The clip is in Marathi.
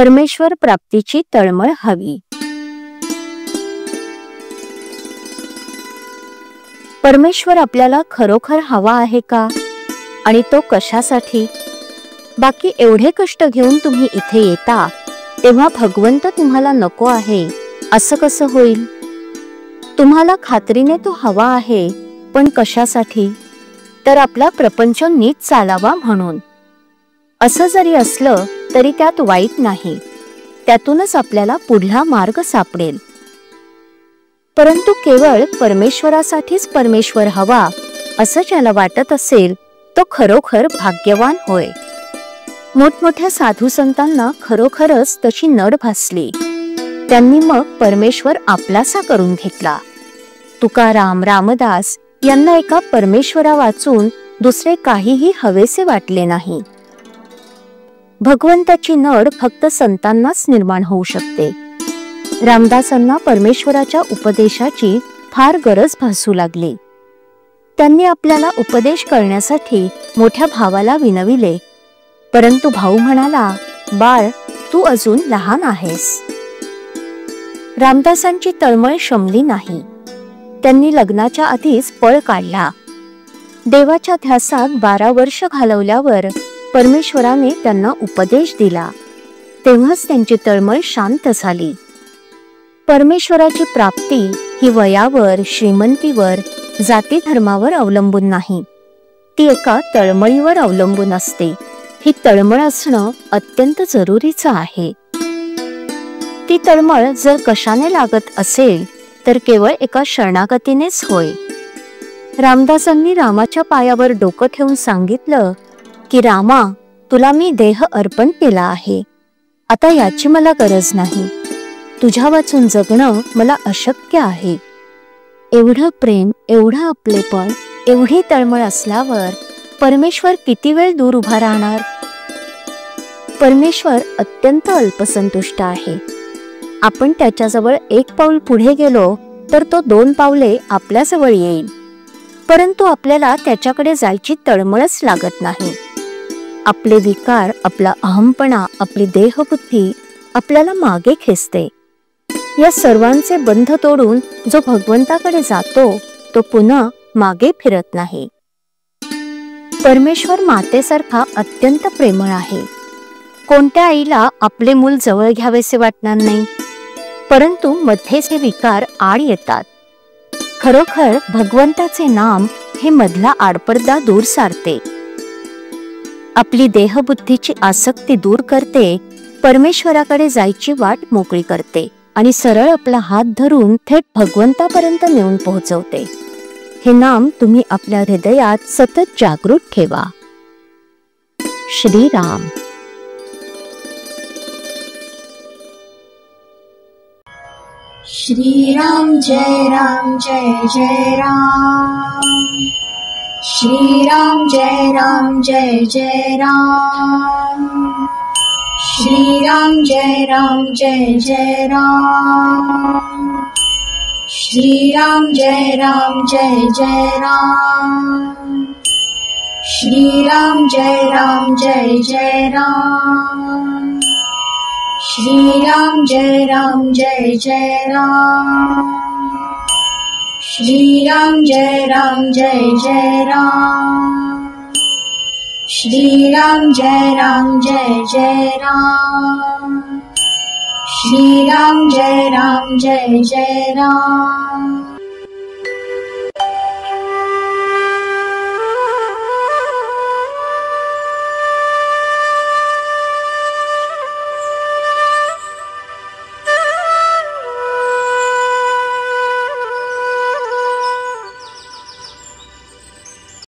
परमेश्वर प्राप्तीची तळमळ हवी. परमेश्वर आपल्याला खरोखर हवा आहे का, आणि तो कशासाठी? बाकी एवढे कष्ट घेऊन तुम्ही इथे येता तेव्हा भगवंत तुम्हाला नको आहे असं कसं होईल? तुम्हाला खात्रीने तो हवा आहे, पण कशासाठी? तर आपला प्रपंच नीट चालावा म्हणून. असं जरी असलं तरी त्यात वाईट नाही, त्यातूनच आपल्याला पुढला मार्ग सापडेल. परंतु केवळ परमेश्वरासाठीच परमेश्वर हवा असं ज्याला वाटत असेल तो खरोखर भाग्यवान होय. मोठमोठ्या साधू संतांना खरोखरच तशी नड भासली. त्यांनी मग परमेश्वर आपलासा करून घेतला. तुकाराम, रामदास यांना एका परमेश्वरा वाचून दुसरे काहीही हवेसे वाटले नाही. भगवंताची नड फक्त संतांनाच निर्माण होऊ शकते. रामदासांना परमेश्वराच्या उपदेशाची फार गरज भासू लागली. त्यांनी आपल्याला उपदेश करण्यासाठी मोठ्या भावाला विनविले, परंतु भाऊ म्हणाला, बाळ, तू अजून लहान आहेस. रामदासांची तळमळ शमली नाही. त्यांनी लग्नाच्या आधीच पळ काढला. देवाच्या ध्यासात 12 वर्ष घालवल्यावर परमेश्वराने त्यांना उपदेश दिला. तेव्हाच त्यांची तळमळ शांत झाली. परमेश्वराची प्राप्ती ही वयावर, श्रीमंतीवर, जाती धर्मावर अवलंबून नाही, ती एका तळमळीवर अवलंबून असते. ही तळमळ असणं अत्यंत जरुरीचं आहे. ती तळमळ जर कशाने लागत असेल तर केवळ एका शरणागतीनेच होय. रामदासांनी रामाच्या पायावर डोकं ठेवून सांगितलं की, रामा, तुला मी देह अर्पण केला आहे. आता याची मला गरज नाही. तुझ्या वाचून जगणं मला अशक्य आहे. एवढं प्रेम, एवढं आपलेपण, एवढी तळमळ असल्यावर परमेश्वर किती वेळ दूर उभा राहणार? परमेश्वर अत्यंत अल्पसंतुष्ट आहे. आपण त्याच्याजवळ 1 पाऊल पुढे गेलो तर तो 2 पावले आपल्याजवळ येईल. परंतु आपल्याला त्याच्याकडे जायची तळमळच लागत नाही. आपले विकार, आपला अहमपणा, आपली देहबुद्धी आपल्याला मागे खेचते. या सर्वांचे बंध तोडून जो भगवंताकडे जातो तो पुन्हा मागे फिरत नाही. परमेश्वर मातेसारखा अत्यंत प्रेमळ आहे. कोणत्या आईला आपले मूल जवळ घ्यावेसे वाटणार नाही? परंतु मध्येच हे विकार आड येतात. खरोखर भगवंताचे नाम हे मधला आडपडदा दूर सारते. आपली देहबुद्धीची आसक्ती दूर करते, परमेश्वराकडे जायची वाट मोकळी करते आणि सरळ आपला हात धरून थेट भगवंतापर्यंत नेऊन पोहोचवते. हे नाम तुम्ही आपल्या हृदयात सतत जागृत ठेवा. श्रीराम. श्रीराम जय राम जय जय राम. श्रीराम जय राम जय जय राम. श्रीराम जय राम जय जय राम. श्रीराम जय राम जय जय राम. श्रीराम जय राम जय जय राम. श्रीराम जय राम जय जय राम. श्रीराम जय राम जय जय राम. श्रीराम जय राम जय जय राम. श्रीराम जय राम जय जय राम.